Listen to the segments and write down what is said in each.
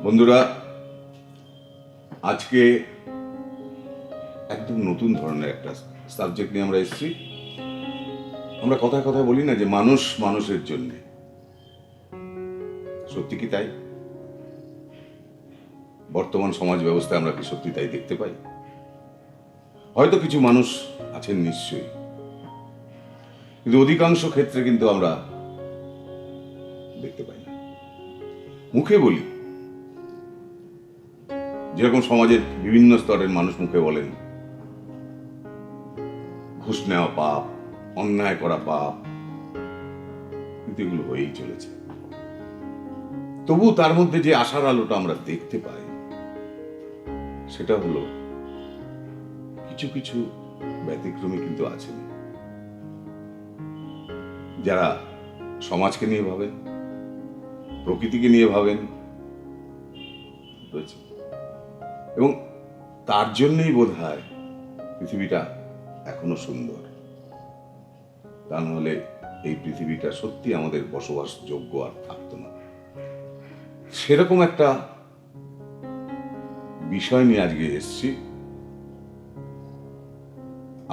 বন্ধুরা, আজকে একদম নতুন ধরনের একটা সাবজেক্ট নিয়ে আমরা এসেছি। আমরা কথায় কথায় বলি না যে মানুষ মানুষের জন্যে, সত্যি কি তাই? বর্তমান সমাজ ব্যবস্থায় আমরা কি সত্যি তাই দেখতে পাই? হয়তো কিছু মানুষ আছেন নিশ্চয়ই, কিন্তু অধিকাংশ ক্ষেত্রে কিন্তু আমরা দেখতে পাই না। মুখে বলি, যেরকম সমাজের বিভিন্ন স্তরের মানুষ মুখে বলেন ঘুষ নেওয়া পাপ, অন্যায় করা পাপ, কিন্তু এগুলো হয়েই চলেছে। তবু তার মধ্যে যে আশার আলোটা আমরা দেখতে পাই, সেটা হলো কিছু কিছু ব্যতিক্রমী কিন্তু আছেন, যারা সমাজকে নিয়ে ভাবেন, প্রকৃতিকে নিয়ে ভাবেন, রয়েছে। এবং তার জন্যই বোধ হয় পৃথিবীটা এখনো সুন্দর। তা নাহলে এই পৃথিবীটা সত্যি আমাদের বসবাসযোগ্য আর থাকতো না। সেরকম একটা বিষয় নিয়ে আজকে এসেছি।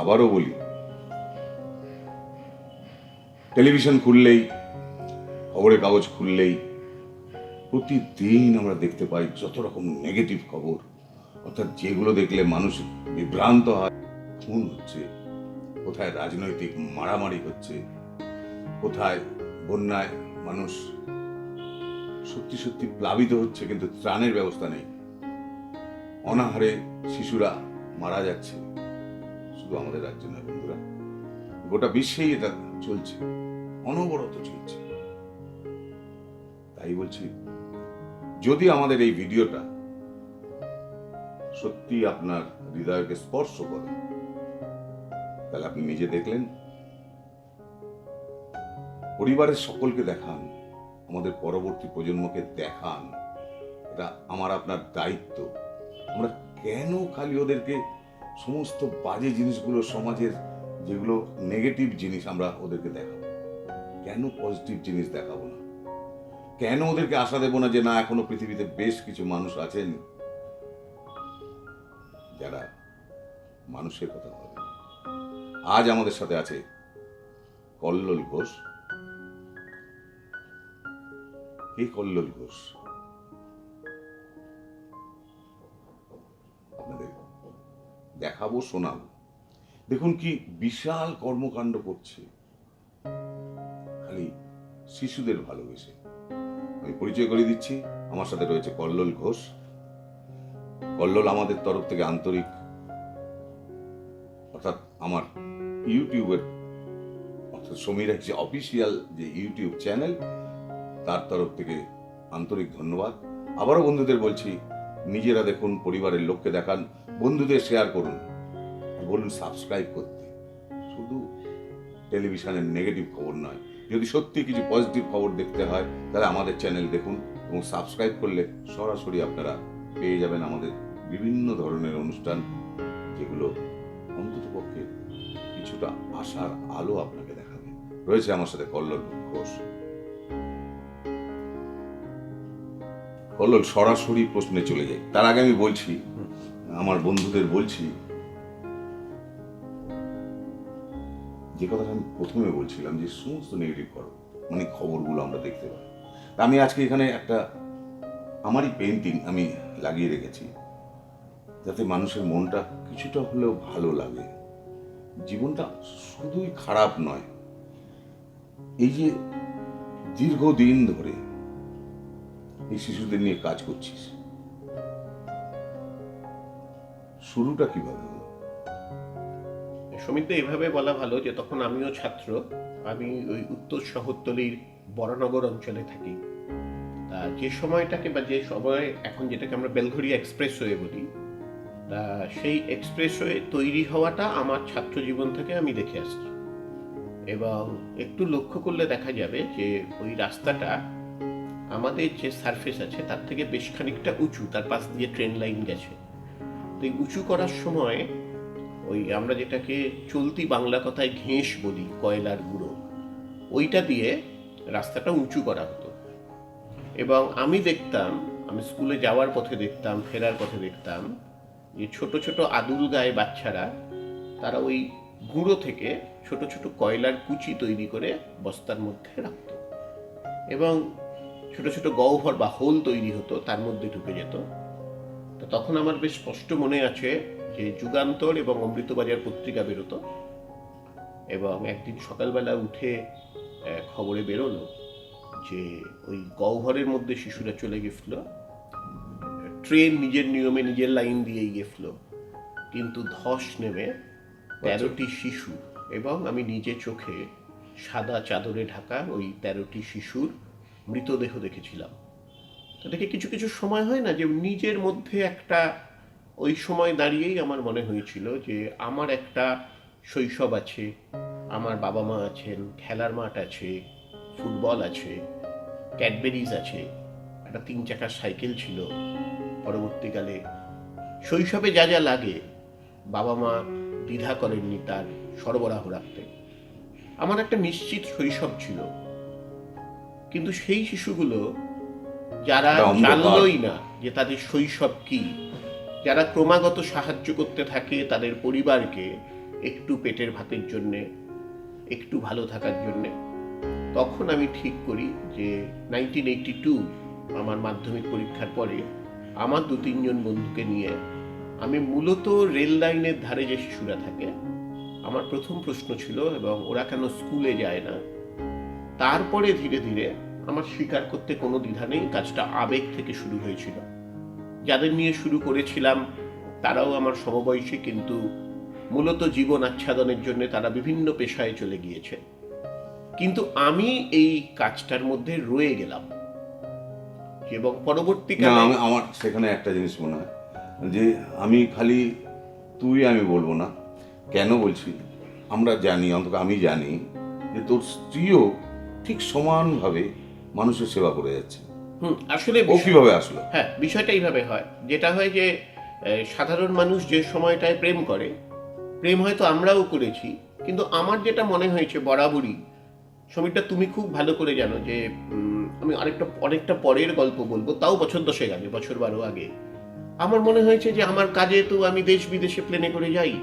আবারও বলি, টেলিভিশন খুললেই, খবরের কাগজ খুললেই প্রতিদিন আমরা দেখতে পাই যত রকম নেগেটিভ খবর, অর্থাৎ যেগুলো দেখলে মানুষ বিভ্রান্ত হয়। খুন হচ্ছে, কোথায় রাজনৈতিক মারামারি হচ্ছে, কোথায় বন্যায় মানুষ সত্যি সত্যি প্লাবিত হচ্ছে কিন্তু ত্রাণের ব্যবস্থা নেই, অনাহারে শিশুরা মারা যাচ্ছে। শুধু আমাদের রাজ্য নয় বন্ধুরা, গোটা বিশ্বেই এটা চলছে, অনবরত চলছে। তাই বলছি, যদি আমাদের এই ভিডিওটা সত্যি আপনার হৃদয়কে স্পর্শ করে, তাহলে আপনি নিজে দেখলেন, পরিবারের সকলকে দেখান, আমাদের পরবর্তী প্রজন্মকে দেখান। এটা আমার আপনার দায়িত্ব। আমরা কেন খালি ওদেরকে সমস্ত বাজে জিনিসগুলো, সমাজের যেগুলো নেগেটিভ জিনিস আমরা ওদেরকে দেখাবো? কেন পজিটিভ জিনিস দেখাবো না? কেন ওদেরকে আশা দেবো না যে না, এখনো পৃথিবীতে বেশ কিছু মানুষ আছেন যারা মানুষের কথা ভাবে? আজ আমাদের সাথে আছে কল্লোল ঘোষ। কে কল্লোল ঘোষ? আপনাদের দেখাবো, শোনাবো। দেখুন কি বিশাল কর্মকাণ্ড করছে, খালি শিশুদের ভালোবেসে। আমি পরিচয় করে দিচ্ছি, আমার সাথে রয়েছে কল্লোল ঘোষ। কল্লোল আমাদের তরফ থেকে আন্তরিক, অর্থাৎ আমার ইউটিউবের, অর্থাৎ সমীর যে অফিসিয়াল যে ইউটিউব চ্যানেল, তার তরফ থেকে আন্তরিক ধন্যবাদ। আবারও বন্ধুদের বলছি, নিজেরা দেখুন, পরিবারের লোককে দেখান, বন্ধুদের শেয়ার করুন, বলুন সাবস্ক্রাইব করতে। শুধু টেলিভিশনের নেগেটিভ খবর নয়, যদি সত্যি কিছু পজিটিভ খবর দেখতে হয় তাহলে আমাদের চ্যানেল দেখুন, এবং সাবস্ক্রাইব করলে সরাসরি আপনারা পেয়ে যাবেন আমাদের বিভিন্ন ধরনের অনুষ্ঠান, যেগুলো অন্ততপক্ষে কিছুটা আশার আলো আপনাকে দেখাবে। রয়েছে আমার সাথে কল্লোল ঘোষ। কল্লোল, সরাসরি প্রশ্নে চলে যাই। তার আগে আমি বলছি, আমার বন্ধুদের বলছি, যে কথাটা আমি প্রথমে বলছিলাম, যে সমস্ত নেগেটিভ খবরগুলো আমরা দেখতে পাই। তা আমি আজকে এখানে একটা আমারই পেন্টিং আমি লাগিয়ে রেখেছি, যাতে মানুষের মনটা কিছুটা হলেও ভালো লাগে। জীবনটা শুধুই খারাপ নয়। এই যে দীর্ঘদিন ধরে এই শিশুদের নিয়ে কাজ করছিস, শুরুটা কিভাবে হলো? সমিতি এভাবে বলা ভালো যে তখন আমিও ছাত্র। আমি ওই উত্তর শহরতলির বরানগর অঞ্চলে থাকি। যে সময়টাকে বা যে সময় এখন যেটাকে আমরা বেলঘরিয়া এক্সপ্রেসওয়ে বলি, সেই এক্সপ্রেসওয়ে তৈরি হওয়াটা আমার ছাত্র জীবন থেকে আমি দেখে আসছি। এবং একটু লক্ষ্য করলে দেখা যাবে যে ওই রাস্তাটা আমাদের যে সারফেস আছে তার থেকে বেশ খানিকটা উঁচু, তার পাশ দিয়ে ট্রেন লাইন গেছে। তো এই উঁচু করার সময় ওই আমরা যেটাকে চলতি বাংলা কথায় ঘেঁষ বলি, কয়লার গুঁড়ো, ওইটা দিয়ে রাস্তাটা উঁচু করা হতো। এবং আমি দেখতাম আমি স্কুলে যাওয়ার পথে দেখতাম, ফেরার পথে দেখতাম যে ছোট ছোট আদুল গায়ে বাচ্চারা তারা ওই গুঁড়ো থেকে ছোট ছোট কয়লার কুচি তৈরি করে বস্তার মধ্যে রাখত এবং ছোট ছোট গহ্বর বা হোল তৈরি হতো, তার মধ্যে ঢুকে যেত। তো তখন আমার বেশ স্পষ্ট মনে আছে যে যুগান্তর এবং অমৃতবাজার পত্রিকা বেরোতো এবং একদিন সকালবেলা উঠে খবরে বেরোলো যে ওই গহ্বরের মধ্যে শিশুরা চলে গেছিল, ট্রেন নিজের নিয়মে নিজের লাইন দিয়েই গেছিল, কিন্তু ধস নেমে 13টি শিশু এবং আমি নিজে চোখে সাদা চাদরে ঢাকা ওই 13টি শিশুর মৃতদেহ দেখেছিলাম। তো দেখে কিছু কিছু সময় হয় না যে নিজের মধ্যে একটা, ওই সময় দাঁড়িয়েই আমার মনে হয়েছিল যে আমার একটা শৈশব আছে, আমার বাবা মা আছেন, খেলার মাঠ আছে, ফুটবল আছে, ক্যাডবেরিজ আছে, একটা 3 চাকার সাইকেল ছিল। পরবর্তীকালে শৈশবে যা যা লাগে বাবা মা দ্বিধা করেননি তার সরবরাহ রাখতে। আমার একটা নিশ্চিত শৈশব ছিল, কিন্তু সেই শিশুগুলো যারা জানলই না যে তাদের শৈশব কি, যারা ক্রমাগত সাহায্য করতে থাকে তাদের পরিবারকে একটু পেটের ভাতের জন্যে, একটু ভালো থাকার জন্যে, তখন আমি ঠিক করি যে 1982 আমার মাধ্যমিক পরীক্ষার পরে আমার 2-3 জন বন্ধুকে নিয়ে আমি মূলত রেল লাইনের ধারে যে শিশুরা থাকে, আমার প্রথম প্রশ্ন ছিল এবং ওরা কেন স্কুলে যায় না। তারপরে ধীরে ধীরে আমার স্বীকার করতে কোনো দ্বিধা নেই, কাজটা আবেগ থেকে শুরু হয়েছিল। যাদের নিয়ে শুরু করেছিলাম তারাও আমার সমবয়সী, কিন্তু মূলত জীবন আচ্ছাদনের জন্য তারা বিভিন্ন পেশায় চলে গিয়েছে, কিন্তু আমি এই কাজটার মধ্যে রয়ে গেলাম। এবং পরবর্তীকালে আমার সেখানে একটা জিনিস মনে হয় যে আমি খালি আমি বলবো না, কেন বলছি, আমরা জানি, অন্তত আমি জানি যে তোর স্ত্রীও ঠিক সমানভাবে মানুষের সেবা করে যাচ্ছে। আসলে ও কিভাবে আসলো? হ্যাঁ, বিষয়টা এইভাবে হয়, যেটা হয় যে সাধারণ মানুষ যে সময়টায় প্রেম করে, প্রেম হয়তো আমরাও করেছি, কিন্তু আমার যেটা মনে হয়েছে বরাবরই, সমীরটা তুমি খুব ভালো করে জানো যে আমি অনেকটা পরের গল্প বলবো, তাও বছর 10 আগে, বছর 12 আগে, আমার মনে হয়েছে যে আমার কাজে তো আমি দেশ বিদেশে প্লেনে করে যাই,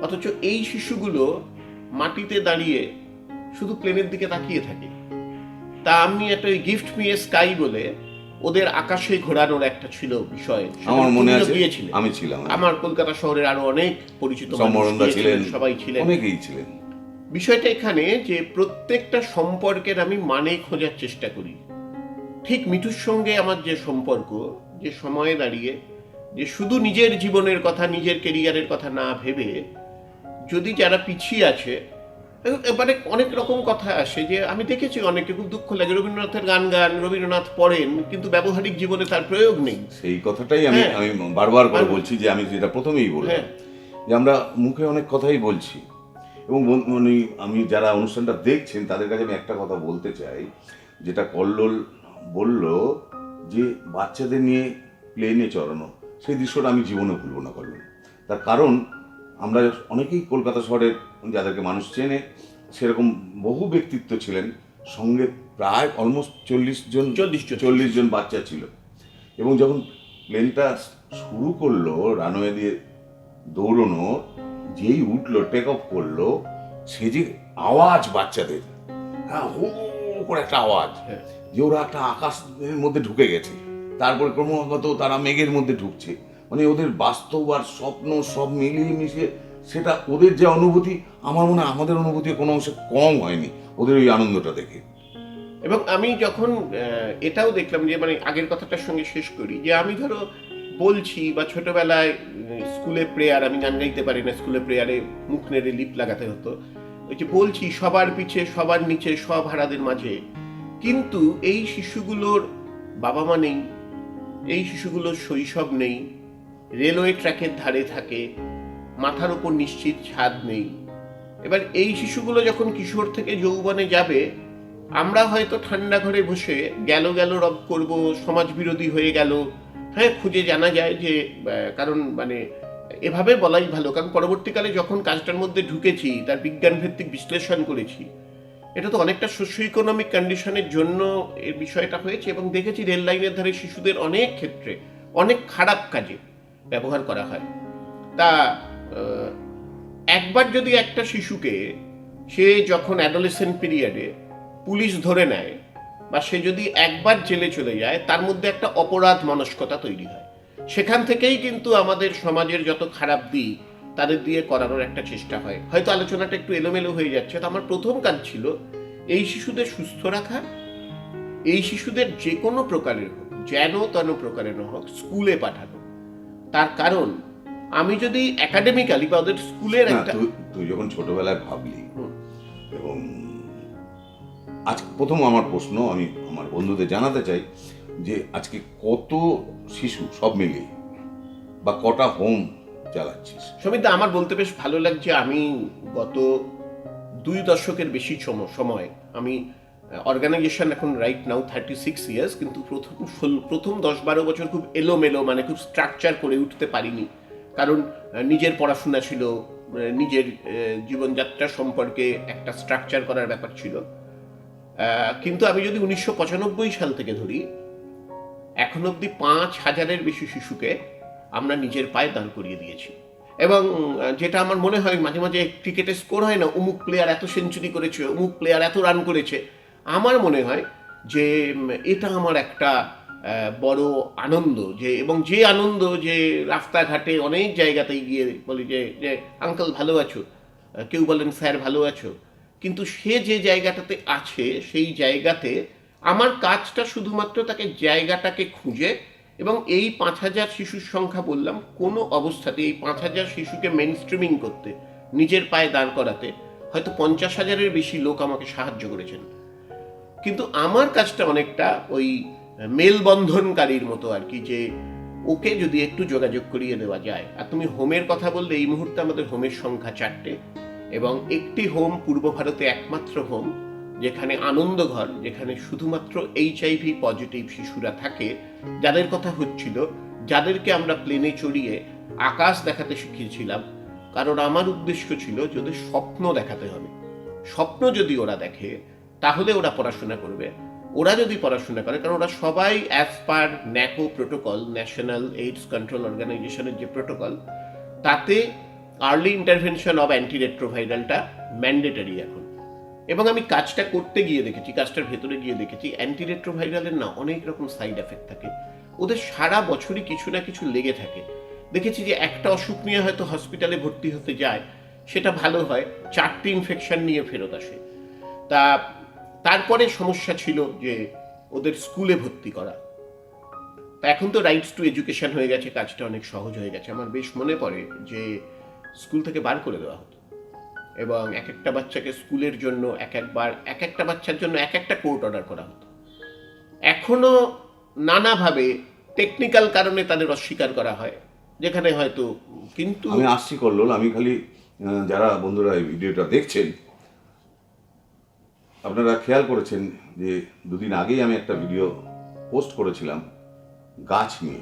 অথচ এই শিশুগুলো মাটিতে দাঁড়িয়ে শুধু প্লেনের দিকে তাকিয়ে থাকে। তা আমি একটা গিফট মি এ স্কাই বলে ওদের আকাশে ঘোরানোর একটা ছিল বিষয়, আমার মনে আছে, গিয়েছিলেন, আমি ছিলাম, আমার কলকাতা শহরের আরো অনেক পরিচিত মানুষ ছিলেন, সবাই ছিলেন, অনেকেই ছিলেন। বিষয়টা এখানে যে প্রত্যেকটা সম্পর্কের আমি মানে খোঁজার চেষ্টা করি। ঠিক মিঠুর সঙ্গে আমার যে সম্পর্ক, যে সময়ে দাঁড়িয়ে যে শুধু নিজের জীবনের কথা, নিজের কেরিয়ারের কথা না ভেবে, যদি যারা পিছিয়ে আছে, এবারে অনেক রকম কথা আসে যে আমি দেখেছি অনেকে, খুব দুঃখ লাগে, রবীন্দ্রনাথের গান রবীন্দ্রনাথ পড়েন কিন্তু ব্যবহারিক জীবনে তার প্রয়োগ নেই। সেই কথাটাই আমি বারবার করে বলছি, যে আমি যেটা প্রথমেই বললাম যে আমরা মুখে অনেক কথাই বলছি, এবং আমি যারা অনুষ্ঠানটা দেখছেন তাদের কাছে আমি একটা কথা বলতে চাই, যেটা কল্লোল বলল যে বাচ্চাদের নিয়ে প্লেনে চড়ানো, সেই দৃশ্যটা আমি জীবনে ভুলব না কল্লোল। তার কারণ আমরা অনেকেই কলকাতা শহরের যাদেরকে মানুষ চেনে, সেরকম বহু ব্যক্তিত্ব ছিলেন, সঙ্গে প্রায় অলমোস্ট 40 জন বাচ্চা ছিল, এবং যখন প্লেনটা শুরু করলো রানওয়ে দিয়ে দৌড়নো, যেই উঠলো, টেক অফ করলো, সে যে আওয়াজ বাচ্চাদের, হু করে একটা আওয়াজ, যে ওরা একটা আকাশের মধ্যে ঢুকে গেছে, তারপরে ক্রমাগত তারা মেঘের মধ্যে ঢুকছে, মানে ওদের বাস্তব আর স্বপ্ন সব মিলিয়ে মিশিয়ে সেটা ওদের যে অনুভূতি, আমার মনে হয় আমাদের অনুভূতি কোনো অংশে কম হয়নি ওদের ওই আনন্দটা দেখে। এবং আমি যখন এটাও দেখলাম যে মানে আগের কথাটার সঙ্গে শেষ করি, যে আমি ধরো বলছি, বা ছোটবেলায় স্কুলে প্রেয়ার, আমি গান গাইতে পারি না, স্কুলে প্রেয়ারে মুখ নেড়ে লিপ লাগাতে হতো, ওই যে বলছি সবার পিছে সবার নিচে সব হারাদের মাঝে, কিন্তু এই শিশুগুলোর বাবা মা নেই, এই শিশুগুলোর শৈশব নেই, রেলওয়ে ট্র্যাকের ধারে থাকে, মাথার উপর নিশ্চিত ছাদ নেই। এবার এই শিশুগুলো যখন কিশোর থেকে যৌবনে যাবে, আমরা হয়তো ঠান্ডা ঘরে বসে গেল রব করব, সমাজ বিরোধী হয়ে গেল, হ্যাঁ, খুঁজে জানা যায় যে, কারণ মানে এভাবে বলাই ভালো, কারণ পরবর্তীকালে যখন কাজটার মধ্যে ঢুকেছি, তার বিজ্ঞান ভিত্তিক বিশ্লেষণ করেছি, এটা তো অনেকটা সোশ্য ইকোনমিক কন্ডিশনের জন্য এই বিষয়টা হয়েছে, এবং দেখেছি রেল লাইনের ধারে শিশুদের অনেক ক্ষেত্রে অনেক খারাপ কাজে ব্যবহার করা হয়। তা একবার যদি একটা শিশুকে, সে যখন অ্যাডোলেসেন্ট পিরিয়ডে পুলিশ ধরে নেয় বা সে যদি একবার জেলে চলে যায়, তার মধ্যে একটা অপরাধ মনস্কতা তৈরি হয়। সেখান থেকেই কিন্তু আমাদের সমাজের যত খারাপ দিক তাদের দিয়ে করানোর একটা চেষ্টা হয়। হয়তো আলোচনাটা একটু এলোমেলো হয়ে যাচ্ছে। তো আমার প্রথম কাজ ছিল এই শিশুদের সুস্থ রাখা, এই শিশুদের যে কোনো প্রকারের হোক, যেন তেন প্রকারের হোক, স্কুলে পাঠানো। তার কারণ আমি যদি একাডেমিক্যালি বা ওদের স্কুলের না, একটা তুই যখন ছোটবেলায় ভাবলি, হুম। এবং আজ প্রথম আমার প্রশ্ন আমি আমার বন্ধুদের জানাতে চাই যে আজকে কত শিশু সব মিলিয়ে বা কটা হোম চালাচ্ছিস? সমিত, আমার বলতে বেশ ভালো লাগছে। আমি গত 2 দশকের বেশি সময় আমি অর্গানাইজেশন, এখন রাইট নাও 36 ইয়ার্স, কিন্তু প্রথম 10-12 বছর খুব এলোমেলো, মানে খুব স্ট্রাকচার করে উঠতে পারিনি। কারণ নিজের পড়াশোনা ছিল, নিজের জীবনযাত্রা সম্পর্কে একটা স্ট্রাকচার করার ব্যাপার ছিল। কিন্তু আমি যদি 1995 সাল থেকে ধরি, এখন অবধি 5,000-এর বেশি শিশুকে আমরা নিজের পায়ে দাঁড় করিয়ে দিয়েছি। এবং যেটা আমার মনে হয়, মাঝে মাঝে ক্রিকেটে স্কোর হয় না, অমুক প্লেয়ার এত সেঞ্চুরি করেছে, অমুক প্লেয়ার এত রান করেছে, আমার মনে হয় যে এটা আমার একটা বড় আনন্দ। এবং যে আনন্দ, যে রাস্তাঘাটে অনেক জায়গাতেই গিয়ে বলি যে আঙ্কেল ভালো আছো, কেউ বলেন স্যার ভালো আছো, কিন্তু সে যে জায়গাটাতে আছে সেই জায়গাতে আমার কাজটা শুধুমাত্র তাকে জায়গাটাকে খুঁজে, এবং এই 5,000 শিশুর সংখ্যা বললাম, কোনো অবস্থাতে এই 5,000 শিশুকে মেন স্ট্রিমিং করতে, নিজের পায়ে দাঁড় করাতে হয়তো 50,000-এর বেশি লোক আমাকে সাহায্য করেছেন। কিন্তু আমার কাজটা অনেকটা ওই মেলবন্ধনকারীর মতো আর কি, যে ওকে যদি একটু যোগাযোগ করিয়ে দেওয়া যায়। আর তুমি হোমের কথা বললে, এই মুহূর্তে আমাদের হোমের সংখ্যা 4টে, এবং একটি হোম পূর্ব ভারতে একমাত্র হোম যেখানে আনন্দঘর, যেখানে শুধুমাত্র HIV পজিটিভ শিশুরা থাকে, যাদের কথা হচ্ছিল, যাদেরকে আমরা প্লেনে চড়িয়ে আকাশ দেখাতে শিখিয়েছিলাম। কারণ আমার উদ্দেশ্য ছিল যে ওদের স্বপ্ন দেখাতে হবে। স্বপ্ন যদি ওরা দেখে তাহলে ওরা পড়াশোনা করবে। ওরা যদি পড়াশোনা করে, কারণ ওরা সবাই as per NACO protocol, national AIDS control অর্গানাইজেশনের যে প্রোটোকল, তাতে আর্লি ইন্টারভেনশন অব অ্যান্টিরেট্রোভাইরালটা ম্যান্ডেটরি এখন। এবং আমি কাজটা করতে গিয়ে দেখেছি, কাজটার ভেতরে গিয়ে দেখেছি, অ্যান্টিরেট্রোভাইরালের না অনেক রকম সাইড এফেক্ট থাকে। ওদের সারা বছরই কিছু না কিছু লেগে থাকে। দেখেছি যে একটা অসুখ নিয়ে হয়তো হসপিটালে ভর্তি হতে যায়, সেটা ভালো হয়, 4টে ইনফেকশন নিয়ে ফেরত আসে। তারপরে সমস্যা ছিল যে ওদের স্কুলে ভর্তি করা। তা এখন তো রাইটস টু এডুকেশন হয়ে গেছে, কাজটা অনেক সহজ হয়ে গেছে। আমার বেশ মনে পড়ে যে স্কুল থেকে বার করে দেওয়া হতো, এবং এক একটা বাচ্চাকে স্কুলের জন্য এক একটা বাচ্চার জন্য এক একটা কোর্ট অর্ডার করা হতো। এখনো নানাভাবে টেকনিক্যাল কারণে তাদের অস্বীকার করা হয়, যেখানে হয়তো, কিন্তু আমি আসছি কল্লোল, আমি খালি যারা বন্ধুরা এই ভিডিওটা দেখছেন, আপনারা খেয়াল করেছেন যে 2 দিন আগেই আমি একটা ভিডিও পোস্ট করেছিলাম গাছ নিয়ে।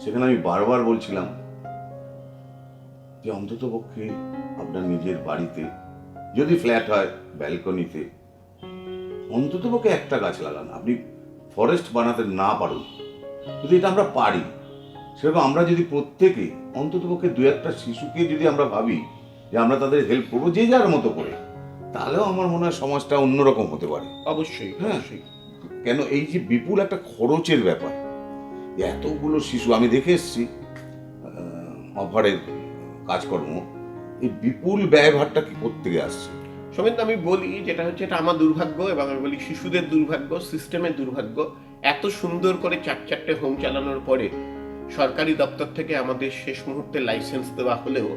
সেখানে আমি বারবার বলছিলাম যে অন্তত পক্ষে আপনার নিজের বাড়িতে, যদি ফ্ল্যাট হয় ব্যালকনিতে, অন্তত পক্ষে একটা গাছ লাগান। আপনি ফরেস্ট বানাতে না পারুন, যদি এটা আমরা পারি, সেরকম আমরা যদি প্রত্যেকে অন্তত পক্ষে 2-1টা শিশুকে যদি আমরা ভাবি যে আমরা তাদের হেল্প করবো যে যার মতো করে, তাহলেও আমার মনে হয় সমাজটা অন্যরকম হতে পারে। অবশ্যই হ্যাঁ। অবশ্যই। কেন এই যে বিপুল একটা খরচের ব্যাপার, এতগুলো শিশু আমি দেখে এসেছি অফারের কাজকর্ম, এই বিপুল ব্যয়ভারটা কি করতে আসছে? সমিত, আমি বলি যেটা হচ্ছে, এটা আমার দুর্ভাগ্য, এবং আমি বলি শিশুদের দুর্ভাগ্য, সিস্টেমের দুর্ভাগ্য। এত সুন্দর করে 4-4টে হোম চালানোর পরে সরকারি দপ্তর থেকে আমাদের শেষ মুহূর্তে লাইসেন্স দেওয়া হলেও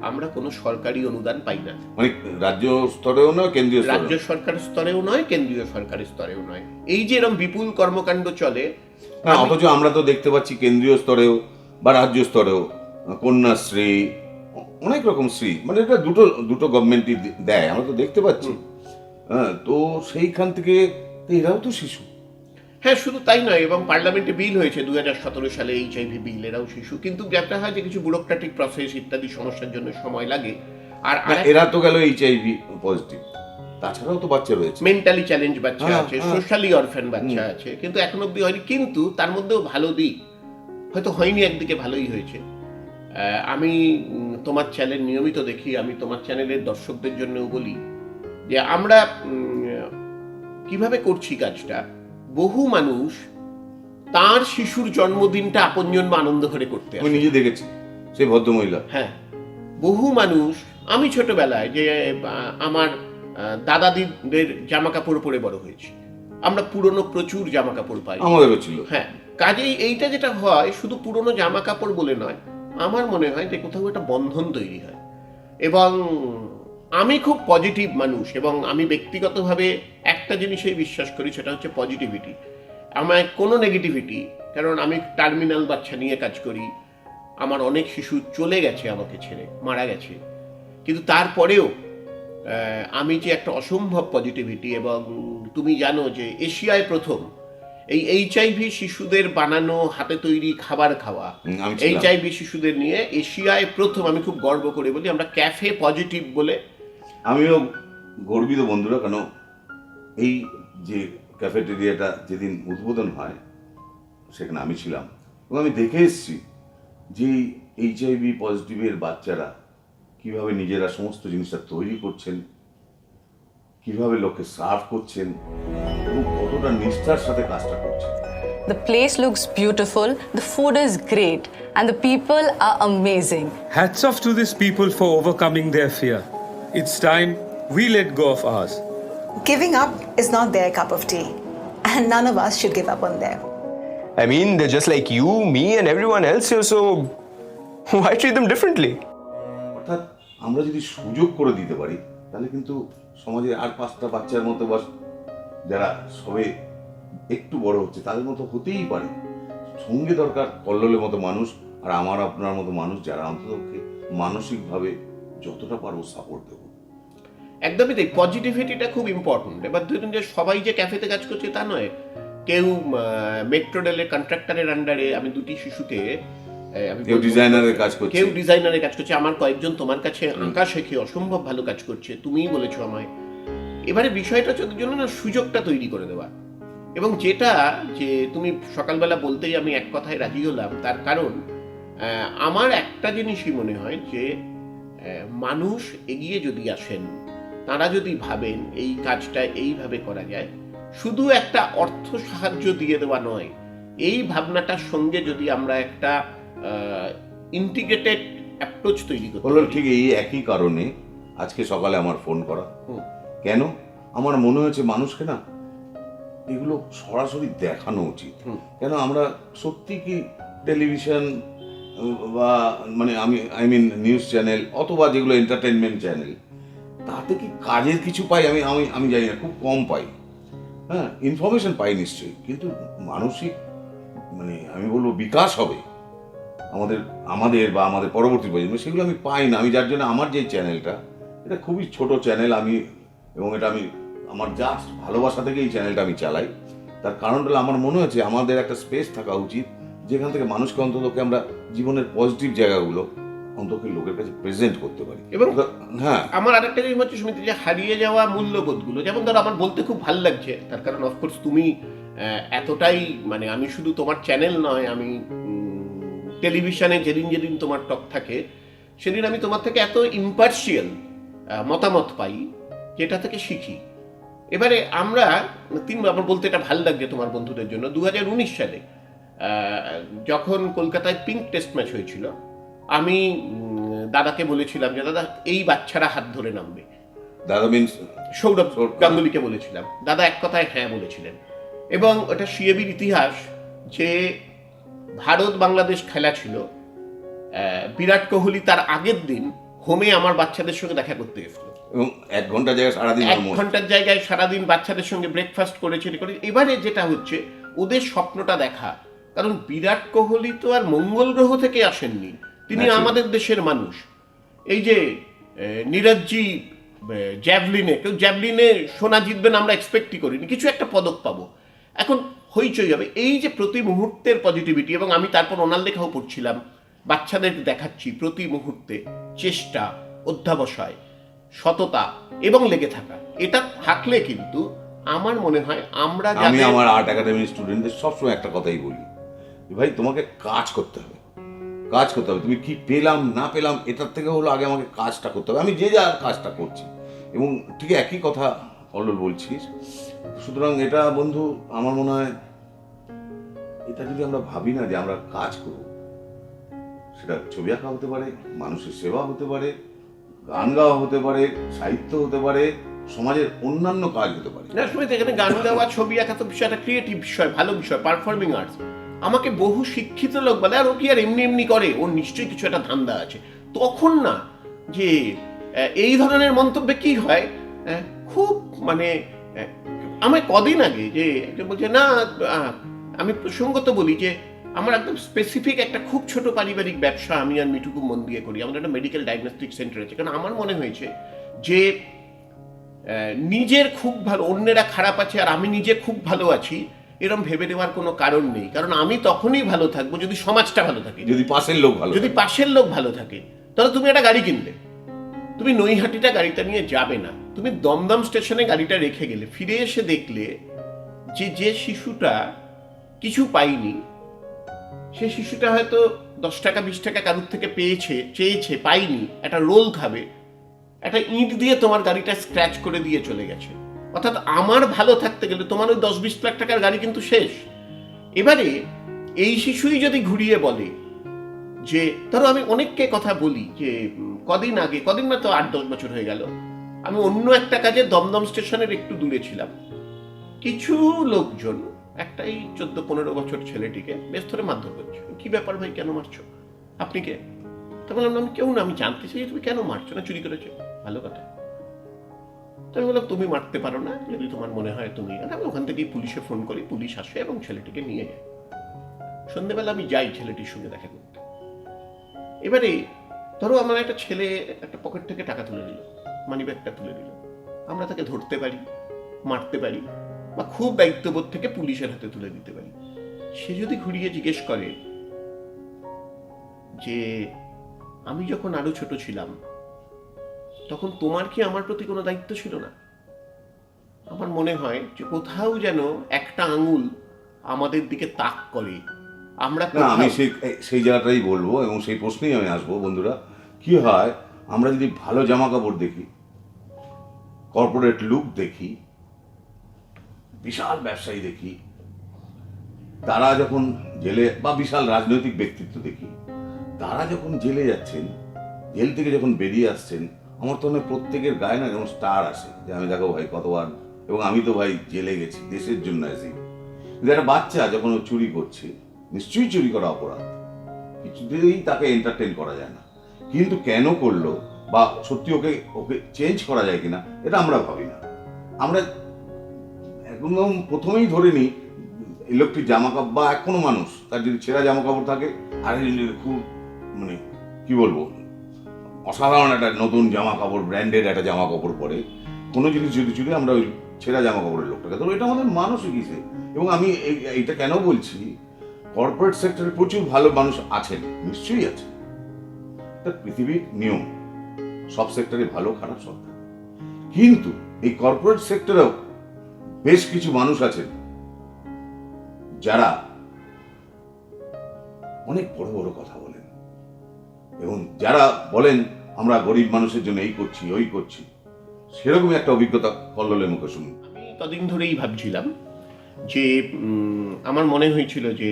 আমরা কোনো সরকারি অনুদান পাই না। মানে রাজ্য স্তরেও নয়, কেন্দ্রীয় স্তরেও রাজ্য সরকার স্তরেও নয়, কেন্দ্রীয় সরকারের স্তরেও নয়। এই যে এরকম বিপুল কর্মকাণ্ড চলে, না, অথচ আমরা তো দেখতে পাচ্ছি কেন্দ্রীয় স্তরেও বা রাজ্য স্তরেও কন্যাশ্রী, অনেক রকম শ্রী, মানে এটা দুটো গভর্নমেন্টই দেয়, আমরা তো দেখতে পাচ্ছি। হ্যাঁ, তো সেইখান থেকে এরাও তো শিশু। হ্যাঁ, শুধু তাই নয়, এবং পার্লামেন্টে বিল হয়েছে 2017 সালে HIV বিল, এরাও শিশু। কিন্তু যেটা হয় যে কিছু ব্যুরোক্রেটিক প্রসেস ইত্যাদি সমস্যার জন্য সময় লাগে। আর এরা তো গেল HIV পজিটিভ, তাছাড়াও তো বাচ্চা রয়েছে। মেন্টালি চ্যালেঞ্জ বাচ্চা হ্যাঁ, আছে, হ্যাঁ। সোশ্যালি অরফ্যান বাচ্চা আছে, কিন্তু এখন অব্দি হয়নি। কিন্তু তার মধ্যেও ভালো দিক হয়তো হয়নি, একদিকে ভালোই হয়েছে। আমি তোমার চ্যানেল নিয়মিত দেখি, আমি তোমার চ্যানেলের দর্শকদের জন্যও বলি যে আমরা কিভাবে করছি কাজটা। বহু মানুষ তার শিশুর জন্মদিনটা আপনজন বা আনন্দ করে করতে আমি আসে। নিজে দেখেছি সেই ভদ্রমহিলা। হ্যাঁ, বহু মানুষ, আমি ছোটবেলায় যে আমার দাদাদিদের জামা কাপড় পরে বড় হয়েছি, আমরা পুরনো প্রচুর জামা কাপড় পাই। আমাদেরও ছিল। হ্যাঁ, কাজেই এইটা যেটা হয় শুধু পুরনো জামা কাপড় বলে নয়, আমার মনে হয় যে কোথাও একটা বন্ধন তৈরি হয়। এবং আমি খুব পজিটিভ মানুষ, এবং আমি ব্যক্তিগতভাবে একটা জিনিসেই বিশ্বাস করি, সেটা হচ্ছে পজিটিভিটি। আমার কোনো নেগেটিভিটি, কারণ আমি টার্মিনাল বাচ্চা নিয়ে কাজ করি, আমার অনেক শিশু চলে গেছে আমাকে ছেড়ে, মারা গেছে, কিন্তু তারপরেও আমি যে একটা অসম্ভব পজিটিভিটি। এবং তুমি জানো যে এশিয়ায় প্রথম এই এইচআইভি শিশুদের বানানো হাতে তৈরি খাবার খাওয়া, আমি ছিলাম। এইচআইভি শিশুদের নিয়ে এশিয়ায় প্রথম, আমি খুব গর্ব করে বলি, আমরা ক্যাফে পজিটিভ বলে। আমিও গর্বিত বন্ধুরা, কেন এই যে ক্যাফেটেরিয়াটা যেদিন উদ্বোধন হয় সেখানে আমি ছিলাম, এবং আমি দেখে এসেছি যে এইচআইভি পজিটিভের বাচ্চারা কিভাবে নিজেরা সমস্ত জিনিসটা তৈরি করছেন, কিভাবে লোককে সার্ভ করছেন, এবং কতটা নিষ্ঠার সাথে কাজটা করছেন। The place looks beautiful, the food is great, and the people are amazing. Hats off to these people for overcoming their fear. It's time we let go of ours. Giving up is not their cup of tea, and none of us should give up on them. I mean, they're just like you, me, and everyone else here, so why treat them differently? অর্থাৎ আমরা যদি সুযোগ করে দিতে পারি, তাহলে কিন্তু সমাজে আর 5টা বাচ্চার মতো বা যারা সবে একটু বড় হচ্ছে তাদের মতো হতেই পারে। সঙ্গে দরকার কল্লোলের মতো মানুষ, আর আমার আপনার মতো মানুষ, যারা অন্ততপক্ষে মানসিকভাবে যতটা পারবো সাপোর্ট দেবো। একদমই তাই, পজিটিভিটিটা খুব ইম্পর্টেন্ট। এবার ধরুন যে সবাই যে ক্যাফেতে কাজ করছে তা নয়, কেউ মেট্রো রেলের কন্ট্রাক্টরের আন্ডারে, আমি দুটি শিশুকে কেউ ডিজাইনারের কাজ করছে, কেউ ডিজাইনারের কাজ করছে, আমার কয়েকজন তোমার কাছে আঁকা শেখে অসম্ভব ভালো কাজ করছে, তুমিই বলেছো আমায়। এবারে বিষয়টা হচ্ছে ওদের জন্য না সুযোগটা তৈরি করে দেওয়া। এবং যেটা যে তুমি সকালবেলা বলতেই আমি এক কথায় রাজি হলাম, তার কারণ আমার একটা জিনিসই মনে হয় যে মানুষ এগিয়ে যদি আসেন, তারা যদি ভাবেন এই কাজটা এইভাবে করা যায়, শুধু একটা অর্থ সাহায্য দিয়ে দেওয়া নয়, এই ভাবনাটার সঙ্গে যদি আমরা একটা ইন্টিগ্রেটেড অ্যাপ্রোচ তৈরি করতে বললো পারি। ঠিক এই একই কারণে আজকে সকালে আমার ফোন করা। হুম। কেন? আমার মনে হয়েছে মানুষকে না এগুলো সরাসরি দেখানো উচিত। কেন আমরা সত্যি কি টেলিভিশন বা মানে আই মিন নিউজ চ্যানেল অথবা যেগুলো এন্টারটেনমেন্ট চ্যানেল, তাতে কি কাজের কিছু পাই? আমি আমি আমি জানি না, খুব কম পাই। হ্যাঁ, ইনফরমেশন পাই নিশ্চয়ই, কিন্তু মানসিক মানে আমি বলবো বিকাশ হবে আমাদের বা আমাদের পরবর্তী প্রজন্ম, সেগুলো আমি পাই না। আমি যার জন্য আমার যে চ্যানেলটা, এটা খুবই ছোট চ্যানেল, এবং এটা আমি আমার জাস্ট ভালোবাসা থেকে এই চ্যানেলটা আমি চালাই। তার কারণটা হলো আমার মনে হচ্ছে আমাদের একটা স্পেস থাকা উচিত যেখান থেকে মানুষকে অন্ততকে আমরা জীবনের পজিটিভ জায়গাগুলো অন্তত লোকের কাছে প্রেজেন্ট করতে পারি। এবং হ্যাঁ, আমার আরেকটা জিনিস হচ্ছে সুমিত, যে হারিয়ে যাওয়া মূল্যবোধগুলো, যেমন ধরো আমার বলতে খুব ভালো লাগছে, তার কারণ অফকোর্স তুমি এতটাই, মানে আমি শুধু তোমার চ্যানেল নয়, আমি টেলিভিশনে যেদিন যেদিন তোমার টক থাকে সেদিন আমি তোমার থেকে এত ইম্পার্শিয়াল মতামত পাই, যেটা থেকে শিখি। এবারে আমরা আমার বলতে এটা ভালো লাগছে তোমার বন্ধুদের জন্য, 2019 সালে যখন কলকাতায় পিঙ্ক টেস্ট ম্যাচ হয়েছিল, আমি দাদাকে বলেছিলাম যে দাদা এই বাচ্চারা হাত ধরে নামবে। দাদা মিনস সৌরভ গাঙ্গুলিকে বলেছিলাম, দাদা এক কথায় হ্যাঁ বলেছিলেন। এবং ওটা সিএবির ইতিহাস যে ভারত বাংলাদেশ খেলা ছিল, বিরাট কোহলি তার আগের দিন হোমে আমার বাচ্চাদের সঙ্গে দেখা করতে গেছিল, এবং 1 ঘন্টা জায়গায় সারাদিন 1 ঘন্টার জায়গায় সারাদিন বাচ্চাদের সঙ্গে ব্রেকফাস্ট করেছে। এবারে যেটা হচ্ছে ওদের স্বপ্নটা দেখা, কারণ বিরাট কোহলি তো আর মঙ্গল গ্রহ থেকে আসেননি, তিনি আমাদের দেশের মানুষ। এই যে নীরজজি জ্যাভলিনে সোনা জিতবেন আমরা এক্সপেক্টই করিনি, কিছু একটা পদক পাবো, এখন হইচই হবে। এই যে প্রতি মুহূর্তের পজিটিভিটি, এবং আমি তারপর ওনার লেখাও পড়ছিলাম, বাচ্চাদের দেখাচ্ছি প্রতি মুহূর্তে চেষ্টা, অধ্যাবসায়, সততা এবং লেগে থাকা, এটা থাকলে কিন্তু আমার মনে হয় আমরা আমি যাদের- আমার আর্ট একাডেমির স্টুডেন্টদের সবসময় একটা কথাই বলি, ভাই তোমাকে কাজ করতে হবে, কাজ করতে হবে। তুমি কি পেলাম না পেলাম এটার থেকে হলো আগে আমাকে কাজটা করতে হবে। আমি যে যার কাজটা করছি এবং ঠিক একই কথা কল্লোল বলছিস। সুতরাং এটা বন্ধু আমার মনে হয় এটা যদি আমরা ভাবি না যে আমরা কাজ করব, সেটা ছবি আঁকা হতে পারে, মানুষের সেবা হতে পারে, গান গাওয়া হতে পারে, সাহিত্য হতে পারে, সমাজের অন্যান্য কাজ হতে পারে। না শুনে এখানে গান গাওয়া, ছবি আঁকা তো বিষয়টা ক্রিয়েটিভ বিষয়, ভালো বিষয়, পারফর্মিং আর্টস। আমাকে বহু শিক্ষিত লোক বলে আর ও কি আর এমনি এমনি করে, ওর নিশ্চয়ই কিছু একটা ধান্দা আছে। তখন না যে এই ধরনের মন্তব্যে কি হয়, খুব মানে আমার কদিন আগে যে বলছে না, আমি প্রসঙ্গত বলি যে আমার একদম স্পেসিফিক একটা খুব ছোট পারিবারিক ব্যবসা আমি আর মিঠু খুব মন দিয়ে করি। আমাদের একটা মেডিকেল ডায়াগনস্টিক সেন্টার আছে। কারণ আমার মনে হয়েছে যে নিজের খুব ভালো, অন্যেরা খারাপ আছে আর আমি নিজে খুব ভালো আছি, এরকম ভেবে নেওয়ার কোনো কারণ নেই। কারণ আমি তখনই ভালো থাকবো যদি সমাজটা ভালো থাকে, যদি পাশের লোক ভালো যদি পাশের লোক ভালো থাকে। তাহলে তুমি একটা গাড়ি কিনলে, তুমি নৈহাটিটা গাড়িটা নিয়ে যাবে না, তুমি দমদম স্টেশনে গাড়িটা রেখে গেলে, ফিরে এসে দেখলে যে শিশুটা কিছু পায়নি, সে শিশুটা হয়তো 10 টাকা 20 টাকা কারুর থেকে চেয়েছে, পাইনি, একটা রোল খাবে, একটা ইঁট দিয়ে তোমার গাড়িটা স্ক্র্যাচ করে দিয়ে চলে গেছে। অর্থাৎ আমার ভালো থাকতে গেলে তোমার ওই 10-20 লাখ টাকার গাড়ি কিন্তু শেষ। এবারে এই শিশুই যদি ঘুরিয়ে বলে যে, ধরো আমি অনেককে কথা বলি যে কদিন না তো 8-10 বছর হয়ে গেল, আমি অন্য একটা কাজে দমদম স্টেশনের একটু দূরে ছিলাম। কিছু লোকজন একটা এই 14-15 বছর ছেলেটিকে বেশ ধরে মারধর করছে। কি ব্যাপার ভাই, কেন মারছো, আপনি কে? তা বললাম আমি কেউ না, আমি জানতে চাই তুমি কেন মারছো, না চুরি করেছো, ভালো কথা। তো আমি বললাম তুমি মারতে পারো না, যদি তোমার মনে হয় তুমি। আমি ওখান থেকেই পুলিশে ফোন করি, পুলিশ আসে এবং ছেলেটিকে নিয়ে যায়। সন্ধ্যেবেলা আমি যাই ছেলেটির সঙ্গে দেখা করতে। এবারে ধরো আমার একটা ছেলে একটা পকেট থেকে টাকা তুলে দিল, মানি ব্যাগটা তুলে দিল, আমরা তাকে ধরতে পারি, মারতে পারি, বা খুব দায়িত্ববোধ থেকে পুলিশের হাতে তুলে দিতে পারি। সে যদি ঘুরিয়ে জিজ্ঞেস করে যে আমি যখন আরো ছোট ছিলাম তখন তোমার কি আমার প্রতি কোনো দায়িত্ব ছিল না? আমার মনে হয় যে কোথাও যেন একটা আঙুল আমাদের দিকে তাক করে। আমরা না, আমি সেই জায়গাটাই বলবো এবং সেই প্রশ্নেই আমি আসবো। বন্ধুরা, কি হয়, আমরা যদি ভালো জামা কাপড় দেখি, কর্পোরেট লুক দেখি, বিশাল ব্যবসায়ী দেখি, তারা যখন জেলে, বা বিশাল রাজনৈতিক ব্যক্তিত্ব দেখি, তারা যখন জেলে যাচ্ছেন, জেল থেকে যখন বেরিয়ে আসছেন, আমার তো মনে হয় প্রত্যেকের গায়ে না যেমন স্টার আসে, যে আমি দেখো ভাই কতবার, এবং আমি তো ভাই জেলে গেছি দেশের জন্য আসি। কিন্তু একটা বাচ্চা যখন ও চুরি করছে, নিশ্চয়ই চুরি করা অপরাধ, কিছুতেই তাকে এন্টারটেইন করা যায় না। কিন্তু কেন করলো, বা সত্যি ওকে চেঞ্জ করা যায় কিনা, এটা আমরা ভাবি না। আমরা একদম প্রথমেই ধরে নিই ইলেকট্রিক জামা কাপড়, বা কোনো মানুষ তার যদি ছেঁড়া জামা কাপড় থাকে, আর খুব মানে কি বলবো, অসাধারণ একটা নতুন জামা কাপড়, ব্র্যান্ডেড একটা জামা কাপড় পরে, কোনো জিনিস যদি চুরি, আমরা ওই ছেঁড়া জামা কাপড়ের লোকটাকে ধরো। এটা আমাদের মানসিক হিসে। এবং আমি এইটা কেন বলছি, কর্পোরেট সেক্টরে প্রচুর ভালো মানুষ আছেন, নিশ্চয়ই আছে, এটা পৃথিবীর নিয়ম, সব সেক্টরে ভালো খারাপ সব থাকে। কিন্তু এই কর্পোরেট সেক্টরেও বেশ কিছু মানুষ আছেন যারা অনেক বড় বড় কথা বলেন, এবং যারা বলেন আমরা গরিব মানুষের জন্য এই করছি ওই করছি। সেরকমই একটা অভিজ্ঞতা কল্লোলের মুখে শুনুন। আমি কদিন ধরেই ভাবছিলাম যে আমার মনে হয়েছিল যে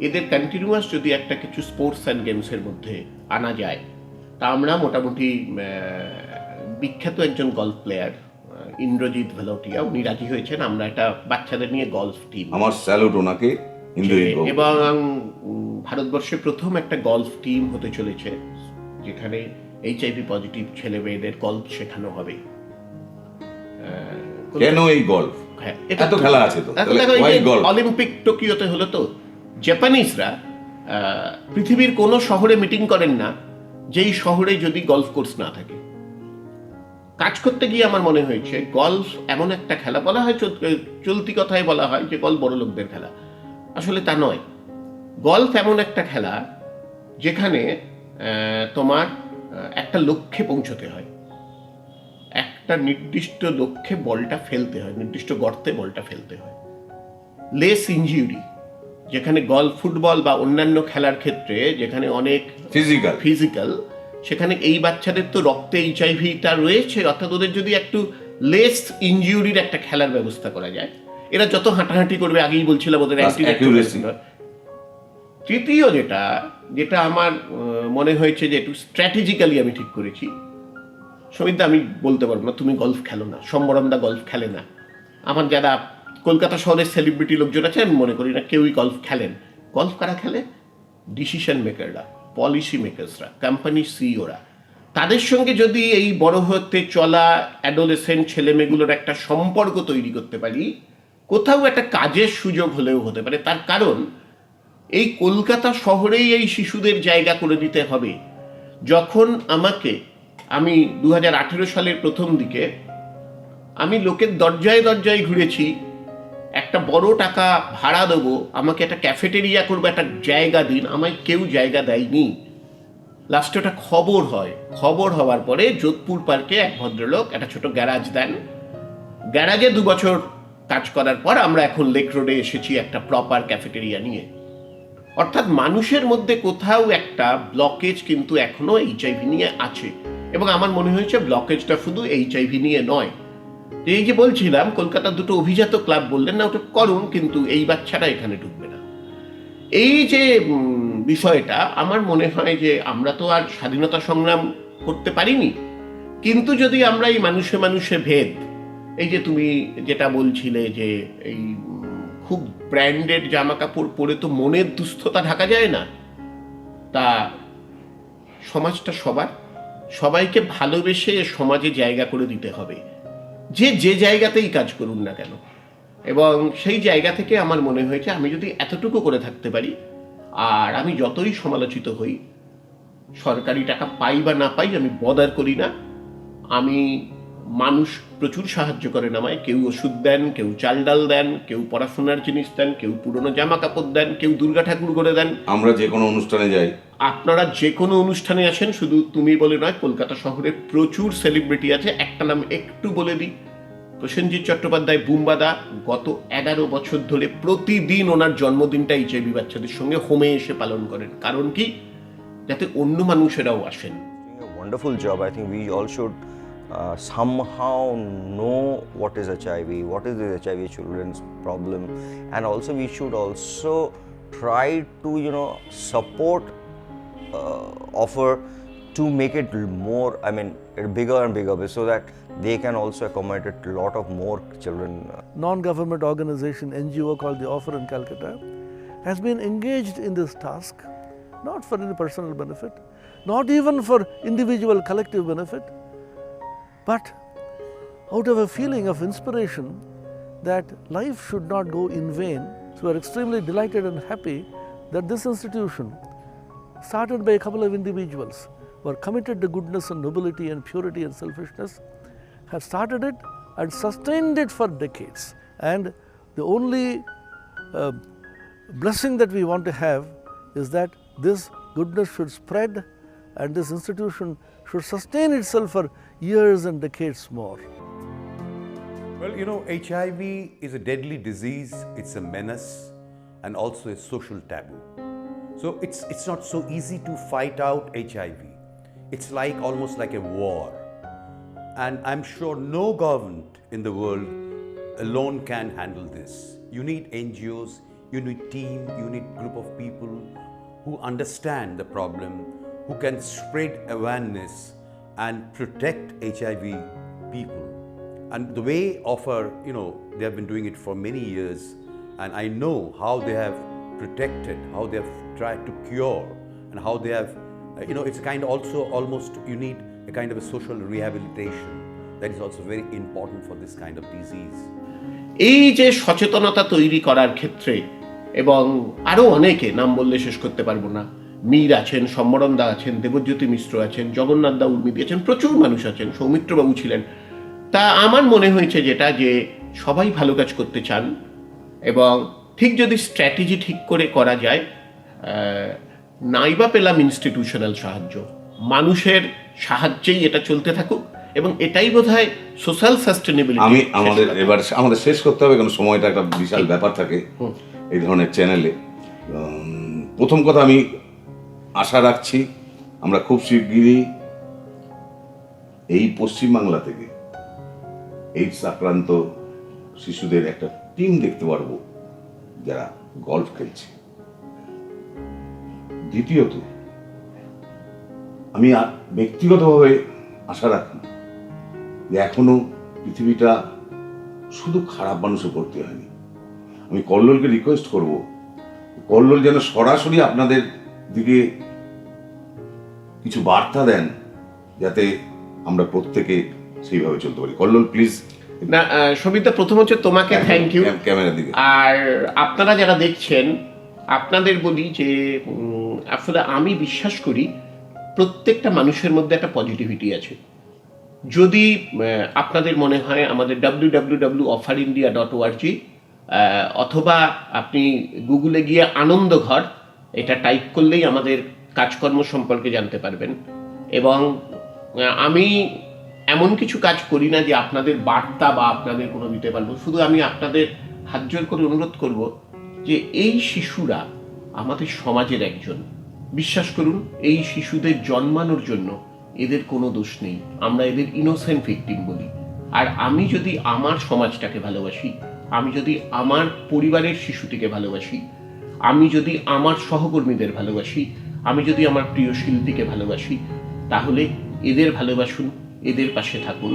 এদের কন্টিনিউয়াস যদি একটা কিছু স্পোর্টস অ্যান্ড গেমসের মধ্যে আনা যায়, তা আমরা মোটামুটি বিখ্যাত একজন গলফ প্লেয়ার ইন্দ্রজিৎ ভেলোটিয়া, উনি রাজি হয়েছেন আমরা একটা বাচ্চাদের নিয়ে গলফ টিম, আমার স্যালুট ওনাকে, ইন্দ্রজিৎ বাবু। এবং ভারতবর্ষে প্রথম একটা গলফ টিম হতে চলেছে যেখানে HIV পজিটিভ ছেলে মেয়েদের গলফ শেখানো হবে। কেন এই গল্ফ? হ্যাঁ, এত খেলা আছে তো, এখন দেখো, এই যে অলিম্পিক টোকিওতে হলো, তো জাপানিজরা পৃথিবীর কোনো শহরে মিটিং করেন না যেই শহরে যদি গলফ কোর্স না থাকে। কাজ করতে গিয়ে আমার মনে হয়েছে গলফ এমন একটা খেলা, বলা হয় চলতি কথায় বলা হয় যে গলফ বড় লোকদের খেলা, আসলে তা নয়। গলফ এমন একটা খেলা যেখানে তোমার একটা লক্ষ্যে পৌঁছতে হয়, একটা নির্দিষ্ট লক্ষ্যে বলটা ফেলতে হয়, নির্দিষ্ট গর্তে বলটা ফেলতে হয়। লেস ইনজিউরি, যেখানে গলফ, ফুটবল বা অন্যান্য খেলার ক্ষেত্রে যেখানে অনেক ফিজিক্যাল, সেখানে এই বাচ্চাদের তো রক্তে এইচআইভিটা রয়েছে, অর্থাৎ ওদের যদি একটু লেস ইনজিউরির একটা খেলার ব্যবস্থা করা যায়, এরা যত হাঁটাহাঁটি করবে, আগেই বলছিলাম ওদের accuracy। তৃতীয় যেটা আমার মনে হয়েছে যে একটু স্ট্র্যাটেজিক্যালি আমি ঠিক করেছি, সমিতদা আমি বলতে পারবো না তুমি গলফ খেলো না, সম্বরণদা গলফ খেলে না, আমার যারা কলকাতা শহরের সেলিব্রিটি লোকজন আছে আমি মনে করি না কেউই গলফ খেলেন। গলফ কারা খেলে? ডিসিশন মেকাররা, পলিসি মেকার্সরা, কোম্পানির সিইওরা। তাদের সঙ্গে যদি এই বড় হতে চলা অ্যাডোলেসেন্ট ছেলেমেয়েগুলোর একটা সম্পর্ক তৈরি করতে পারি, কোথাও একটা কাজের সুযোগ হলেও হতে পারে। তার কারণ এই কলকাতা শহরেই এই শিশুদের জায়গা করে দিতে হবে। যখন আমি 2018 সালের প্রথম দিকে আমি লোকের দরজায় দরজায় ঘুরেছি, একটা বড় টাকা ভাড়া দেবো, আমাকে একটা ক্যাফেটেরিয়া করবো, একটা জায়গা দিন, আমায় কেউ জায়গা দেয়নি। লাস্টে ওটা খবর হয়, খবর হওয়ার পরে যোধপুর পার্কে এক ভদ্রলোক একটা ছোট গ্যারাজ দেন। গ্যারাজে 2 বছর কাজ করার পর আমরা এখন লেক রোডে এসেছি একটা প্রপার ক্যাফেটেরিয়া নিয়ে। অর্থাৎ মানুষের মধ্যে কোথাও একটা ব্লকেজ কিন্তু এখনো এইচআইভি নিয়ে আছে, এবং আমার মনে হয়েছে ব্লকেজটা শুধু এইচআইভি নিয়ে নয়। এই যে বলছিলাম কলকাতার 2টো অভিজাত ক্লাব বললেন না, ওটা করুন, কিন্তু এই বাচ্চাটা এখানে ঢুকবে না। এই যে বিষয়টা, আমার মনে হয় যে আমরা তো আর স্বাধীনতা সংগ্রাম করতে পারিনি, কিন্তু যদি আমরা এই মানুষে মানুষে ভেদ, এই যে তুমি যেটা বলছিলে যে এই খুব ব্র্যান্ডেড জামা কাপড় পরে তো মনের দুস্থতা ঢাকা যায় না, তা সমাজটা সবাইকে ভালোবেসে সমাজে জায়গা করে দিতে হবে, যে জায়গাতেই কাজ করুন না কেন। এবং সেই জায়গা থেকে আমার মনে হয়েছে আমি যদি এতটুকু করে থাকতে পারি, আর আমি যতই সমালোচিত হই, সরকারি টাকা পাই বা না পাই আমি বদার করি না। আমি মানুষ প্রচুর সাহায্য করেন আমায়, কেউ ওষুধ দেন, কেউ চাল ডাল দেন, কেউ পড়াশোনার জিনিস দেন, কেউ পুরনো জামা কাপড় দেন, কেউ দুর্গা ঠাকুর করে দেন। আমরা যে কোনো অনুষ্ঠানে যাই, আপনারা যে কোনো অনুষ্ঠানে আসেন, শুধু তুমি বলে নয়, কলকাতা শহরে প্রচুর সেলিব্রিটি আছে। একটা নাম একটু বলে দিই, প্রসেনজিৎ চট্টোপাধ্যায় বুম্বাদা গত 11 বছর ধরে প্রতিদিন ওনার জন্মদিনটা এইচআইভি বাচ্চাদের সঙ্গে হোমে এসে পালন করেন। কারণ কি? যাতে অন্য মানুষেরাও আসেন। A wonderful job. I think we all should somehow know what is HIV, what is the HIV children's problem, and also we should also try to support offer to make it more, I mean, bigger and bigger, so that they can also accommodate a lot of more children. Non-government organization, NGO called the Offer in Calcutta, has been engaged in this task, not for any personal benefit, not even for individual collective benefit, but out of a feeling of inspiration that life should not go in vain. So we are extremely delighted and happy that this institution, started by a couple of individuals who are committed to goodness and nobility and purity and selfishness, have started it and sustained it for decades. And the only blessing that we want to have is that this goodness should spread and this institution should sustain itself for years and decades more. Well, HIV is a deadly disease, it's a menace and also a social taboo. So it's not so easy to fight out HIV. It's almost like a war. And I'm sure no government in the world alone can handle this. You need NGOs, you need team, you need group of people who understand the problem, who can spread awareness and protect HIV people. And the way Offer, they have been doing it for many years, and I know how they have protected, how they have tried to cure, and how they have, it's kind of also almost, you need a kind of a social rehabilitation that is also very important for this kind of disease. এই যে সচেতনতা তৈরি করার ক্ষেত্রে, এবং আরো অনেকে নাম বললে শেষ করতে পারবো না, মীর আছেন, সম্বরণদা আছেন, দেবজ্যোতি মিশ্র আছেন, জগন্নাথ দা উর্মিদি আছেন, প্রচুর মানুষ আছেন, সৌমিত্রবাবু ছিলেন। তা আমার মনে হয়েছে যেটা, যে সবাই ভালো কাজ করতে চান, এবং ঠিক যদি স্ট্র্যাটেজি ঠিক করে করা যায়, নাইবা পেলাম ইনস্টিটিউশনাল সাহায্য, মানুষের সাহায্যেই এটা চলতে থাকুক, এবং এটাই বোধহয় সোশ্যাল সাস্টেনেবিলিটি। আমাদের শেষ করতে হবে, কারণ সময়টা একটা বিশাল ব্যাপার থাকে এই ধরনের চ্যানেলে। প্রথম কথা, আমি আশা রাখছি আমরা খুব শিগগিরই এই পশ্চিমবাংলা থেকে এইডস আক্রান্ত শিশুদের একটা টিম দেখতে পারবো যারা গলফ খেলছে। দ্বিতীয়ত, আমি ব্যক্তিগতভাবে আশা রাখি যে এখনো পৃথিবীটা শুধু খারাপ মানুষে ভর্তি হয়নি। আমি কল্লোলকে রিকোয়েস্ট করব, কল্লোল যেন সরাসরি আপনাদের দিকে কিছু বার্তা দেন, যাতে আমরা প্রত্যেকে সেইভাবে চলতে পারি। কল্লোল প্লিজ। না সবিতা, প্রথম হচ্ছে তোমাকে থ্যাংক ইউ। ক্যামেরা দিকে। আর আপনারা যারা দেখছেন, আপনাদের বলি যে আসলে আমি বিশ্বাস করি প্রত্যেকটা মানুষের মধ্যে একটা পজিটিভিটি আছে। যদি আপনাদের মনে হয় আমাদের www.offerindia.org অথবা আপনি গুগলে গিয়ে আনন্দঘর এটা টাইপ করলেই আমাদের কাজকর্ম সম্পর্কে জানতে পারবেন। এবং আমি এমন কিছু কাজ করি না যে আপনাদের বার্তা বা আপনাদের কোনো দিতে পারবো। শুধু আমি আপনাদের হাত জোর করে অনুরোধ করব যে এই শিশুরা আমাদের সমাজের একজন। বিশ্বাস করুন, এই শিশুদের জন্মানোর জন্য এদের কোনো দোষ নেই, আমরা এদের ইনোসেন্ট ভিকটিম বলি। আর আমি যদি আমার সমাজটাকে ভালোবাসি, আমি যদি আমার পরিবারের শিশুটিকে ভালোবাসি, আমি যদি আমার সহকর্মীদের ভালোবাসি, আমি যদি আমার প্রিয় শিল্পীকে ভালোবাসি, তাহলে এদের ভালোবাসুন, এদের পাশে থাকুন।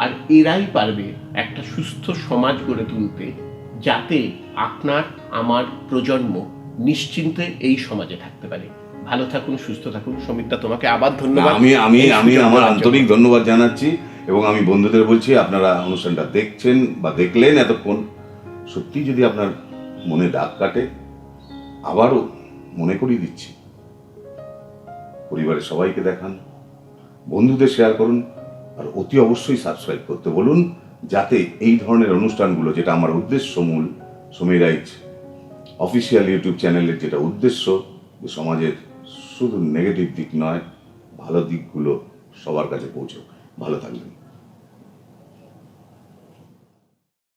আর এরাই পারবে একটা সুস্থ সমাজ গড়ে তুলতে, যাতে আপনার আমার প্রজন্ম নিশ্চিন্তে এই সমাজে থাকতে পারে। ভালো থাকুন, সুস্থ থাকুন। সমিতা, তোমাকে আবার ধন্যবাদ। আমি আমার আন্তরিক ধন্যবাদ জানাচ্ছি, এবং আমি বন্ধুদের বলছি, আপনারা অনুষ্ঠানটা দেখছেন বা দেখলেন এতক্ষণ, সত্যি যদি আপনার মনে দাগ কাটে, আবারও মনে করিয়ে দিচ্ছি, পরিবারের সবাইকে দেখান, বন্ধুদের শেয়ার করুন, আর অতি অবশ্যই সাবস্ক্রাইব করতে বলুন, যাতে এই ধরনের অনুষ্ঠানগুলো, যেটা আমার উদ্দেশ্য মূল, সমীর রাইজ অফিসিয়াল ইউটিউব চ্যানেলের যেটা উদ্দেশ্য, যে সমাজের শুধু নেগেটিভ দিক নয়, ভালো দিকগুলো সবার কাছে পৌঁছক। ভালো থাকবেন।